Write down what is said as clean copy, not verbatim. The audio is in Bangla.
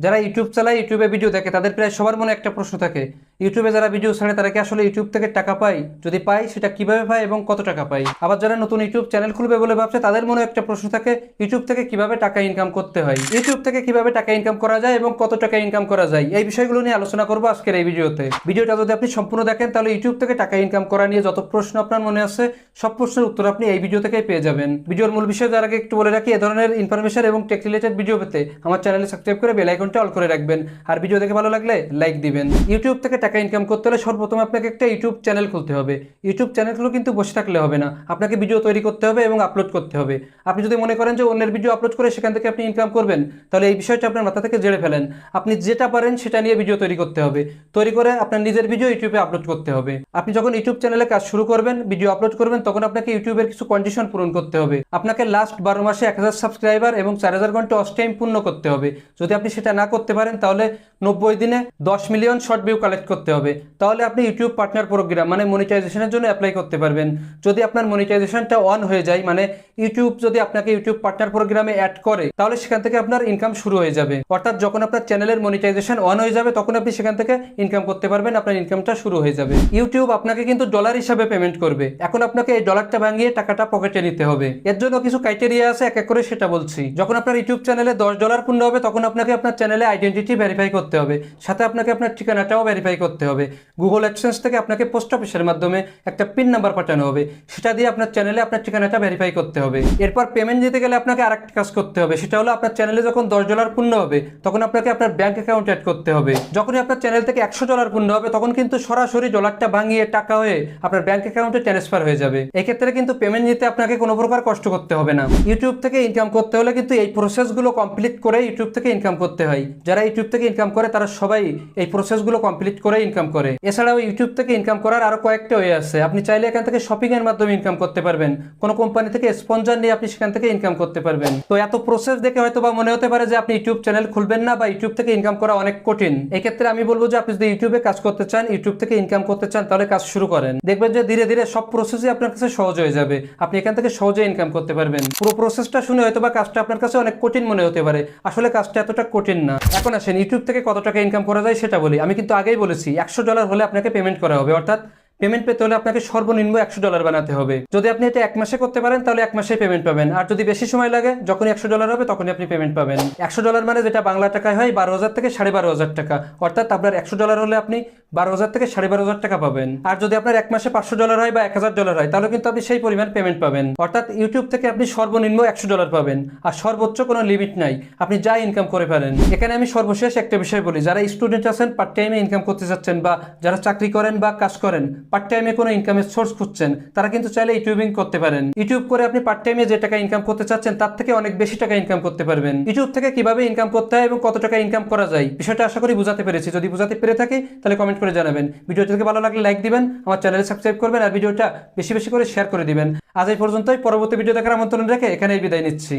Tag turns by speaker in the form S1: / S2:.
S1: যারা ইউটিউব চালায়, ইউটিউবে ভিডিও দেখে, তাদের প্রায় সবার মনে একটা প্রশ্ন থাকে, ইউটিউবে যারা ভিডিও ছাড়ে তারা কি আসলে ইউটিউব থেকে টাকা পায়? যদি পায় সেটা কিভাবে পায় এবং কত টাকা পায়? আবার যারা নতুন ইউটিউব চ্যানেল খুলবে বলে ভাবছে, তাদের মনে একটা প্রশ্ন থাকে, ইউটিউব থেকে কিভাবে টাকা ইনকাম করতে হয়, ইউটিউব থেকে কিভাবে টাকা ইনকাম করা যায় এবং কত টাকা ইনকাম করা যায়। এই বিষয়গুলো নিয়ে আলোচনা করবো আজকের এই ভিডিওতে। ভিডিওটা যদি আপনি সম্পূর্ণ দেখেন তাহলে ইউটিউব থেকে টাকা ইনকাম করা নিয়ে যত প্রশ্ন আপনার মনে আছে সব প্রশ্নের উত্তর আপনি এই ভিডিও থেকেই পেয়ে যাবেন। ভিডিওর মূল বিষয় যার আগে একটু বলে রাখি, এ ধরনের ইনফরমেশন এবং টেক রিলেটেড ভিডিও পেতে আমার চ্যানেলে সাবস্ক্রাইব করে বেল আইকনটা অল করে রাখবেন, আর ভিডিও দেখে ভালো লাগলে লাইক দিবেন। ইউটিউব থেকে টাকা ইনকাম করতে হলে সর্বপ্রথম আপনাকে একটা ইউটিউব চ্যানেল খুলতে হবে। ইউটিউব চ্যানেলগুলো কিন্তু বসে থাকলে হবে না, আপনাকে ভিডিও তৈরি করতে হবে এবং আপলোড করতে হবে। আপনি যদি মনে করেন যে অন্যের ভিডিও আপলোড করে সেখান থেকে আপনি ইনকাম করবেন, তাহলে এই বিষয়টা আপনার মাথা থেকে জেড়ে ফেলেন। আপনি যেটা পারেন সেটা নিয়ে ভিডিও তৈরি করতে হবে, তৈরি করে আপনার নিজের ভিডিও ইউটিউবে আপলোড করতে হবে। আপনি যখন ইউটিউব চ্যানেলে কাজ শুরু করবেন, ভিডিও আপলোড করবেন, তখন আপনাকে ইউটিউবের কিছু কন্ডিশন পূরণ করতে হবে। আপনাকে লাস্ট 12 মাসে 1000 সাবস্ক্রাইবার এবং 4000 ঘন্টা ওয়াচ টাইম পূর্ণ করতে হবে। যদি আপনি সেটা না করতে পারেন তাহলে 90 দিনে 10 মিলিয়ন শর্ট ভিউ কালেক্ট করতে হবে। তাহলে আপনি ইউটিউব পার্টনার প্রোগ্রাম মানে মনিটাইজেশনের জন্য অ্যাপ্লাই করতে পারবেন। যদি আপনার মনিটাইজেশনটা অন হয়ে যায়, মানে ইউটিউব যদি আপনাকে ইউটিউব পার্টনার প্রোগ্রামে অ্যাড করে, তাহলে সেখান থেকে আপনার ইনকাম শুরু হয়ে যাবে। অর্থাৎ যখন আপনার চ্যানেলের মনিটাইজেশন অন হয়ে যাবে তখন আপনি সেখান থেকে ইনকাম করতে পারবেন, আপনার ইনকামটা শুরু হয়ে যাবে। ইউটিউব আপনাকে কিন্তু ডলার হিসাবে পেমেন্ট করবে। এখন আপনাকে এই ডলারটা ভাঙিয়ে টাকাটা পকেটে নিতে হবে। এর জন্য কিছু ক্রাইটেরিয়া আছে, এক এক করে সেটা বলছি। যখন আপনার ইউটিউব চ্যানেলে $10 পূর্ণ হবে তখন আপনাকে আপনার চ্যানেলে আইডেন্টিটি ভেরিফাই করতে হবে, সাথে আপনাকে আপনার ঠিকানাটাও ভেরিফাই করতে হবে। গুগল অ্যাডসেন্স থেকে আপনাকে পোস্ট অফিসের মাধ্যমে একটা পিন নাম্বার পাঠানো হবে, সেটা দিয়ে আপনার চ্যানেলে আপনার ঠিকানাটা ভেরিফাই করতে হবে। এরপর পেমেন্ট দিতে গেলে আপনাকে আরেকটা কাজ করতে হবে, সেটা হলো আপনার চ্যানেলে যখন $10 পূর্ণ হবে তখন আপনাকে আপনার ব্যাংক অ্যাকাউন্ট অ্যাড করতে হবে। যখনই আপনার চ্যানেল থেকে $100 পূর্ণ হবে তখন কিন্তু সরাসরি ডলারটা ভাঙিয়ে টাকা হয়ে আপনার ব্যাংক অ্যাকাউন্টে ট্রান্সফার হয়ে যাবে। এক্ষেত্রে কিন্তু পেমেন্ট দিতে আপনাকে কোনো প্রকার কষ্ট করতে হবে না। ইউটিউব থেকে ইনকাম করতে হলে কিন্তু এই প্রসেসগুলো কমপ্লিট করে ইউটিউব থেকে ইনকাম করতে হয়। যারা ইউটিউব থেকে ইনকাম করে তারা সবাই এই প্রসেসগুলো কমপ্লিট করে ইনকাম করে। এছাড়াও ইউটিউব থেকে ইনকাম করার আরো কয়েকটা ওয়ে আছে। আপনি চাইলে এখান থেকে শপিং এর মাধ্যমে ইনকাম করতে পারবেন, কোনো কোম্পানি থেকে স্পন্সর নিয়ে আপনি সেখান থেকে ইনকাম করতে পারবেন। তো এত প্রসেস দেখে হয়তো বা মনে হতে পারে যে আপনি ইউটিউব চ্যানেল খুলবেন না বা ইউটিউব থেকে ইনকাম করা অনেক কঠিন। এই ক্ষেত্রে আমি বলবো যে আপনি যদি ইউটিউবে কাজ করতে চান, ইউটিউব থেকে ইনকাম করতে চান, তাহলে কাজ শুরু করেন। দেখবেন যে ধীরে ধীরে সব প্রসেসই আপনার কাছে সহজ হয়ে যাবে, আপনি এখান থেকে সহজে ইনকাম করতে পারবেন। পুরো প্রসেসটা শুনে হয়তো বা কাজটা আপনার কাছে অনেক কঠিন মনে হতে পারে, আসলে কাজটা এতটা কঠিন না। এখন আসেন ইউটিউব থেকে কত টাকা ইনকাম করা যায় সেটা বলি। আমি কিন্তু আগেই বলেছি $100 হলে আপনাকে পেমেন্ট করা হবে, অর্থাৎ পেমেন্ট পেতে হলে আপনাকে সর্বনিম্ন $100 বানাতে হবে। যদি আপনি এটা 1 মাসে করতে পারেন তাহলে 1 মাসেই পেমেন্ট পাবেন, আর যদি বেশি সময় লাগে যখনই $100 হবে তখনই আপনি পেমেন্ট পাবেন। $100 মানে যেটা বাংলা টাকায় হয় 12,000 থেকে 12,500 টাকা, অর্থাৎ আপনার $100 হলে আপনি 12,000 থেকে 12,500 টাকা পাবেন। আর যদি আপনার 1 মাসে $500 হয় বা $1,000 হয় তাহলে কিন্তু আপনি সেই পরিমাণ পেমেন্ট পাবেন। অর্থাৎ ইউটিউব থেকে আপনি সর্বনিম্ন $100 পাবেন, আর সর্বোচ্চ কোনো লিমিট নাই, আপনি যা ইনকাম করে পারেন। এখানে আমি সর্বশেষ একটা বিষয় বলি, যারা স্টুডেন্ট আছেন, পার্ট টাইমে ইনকাম করতে চাচ্ছেন, বা যারা চাকরি করেন বা কাজ করেন, পার্ট টাইমে কোনো ইনকামের সোর্স খুঁজছেন, তারা কিন্তু চাইলে ইউটিউবিং করতে পারেন। ইউটিউব করে আপনি পার্ট টাইমে যে টাকা ইনকাম করতে চাচ্ছেন তার থেকে অনেক বেশি টাকা ইনকাম করতে পারবেন। ইউটিউব থেকে কিভাবে ইনকাম করতে হয় এবং কত টাকা ইনকাম করা যায় বিষয়টা আশা করি বুঝাতে পেরেছি। যদি বুঝাতে পেরে থাকি তাহলে কমেন্ট করে জানাবেন। ভিডিওটি থেকে ভালো লাগলে লাইক দিবেন, আমার চ্যানেলে সাবস্ক্রাইব করবেন, আর ভিডিওটা বেশি বেশি করে শেয়ার করে দিবেন। আজ এই পর্যন্তই, পরবর্তী ভিডিও দেখার আমন্ত্রণ রেখে এখানেই বিদায় নিচ্ছি।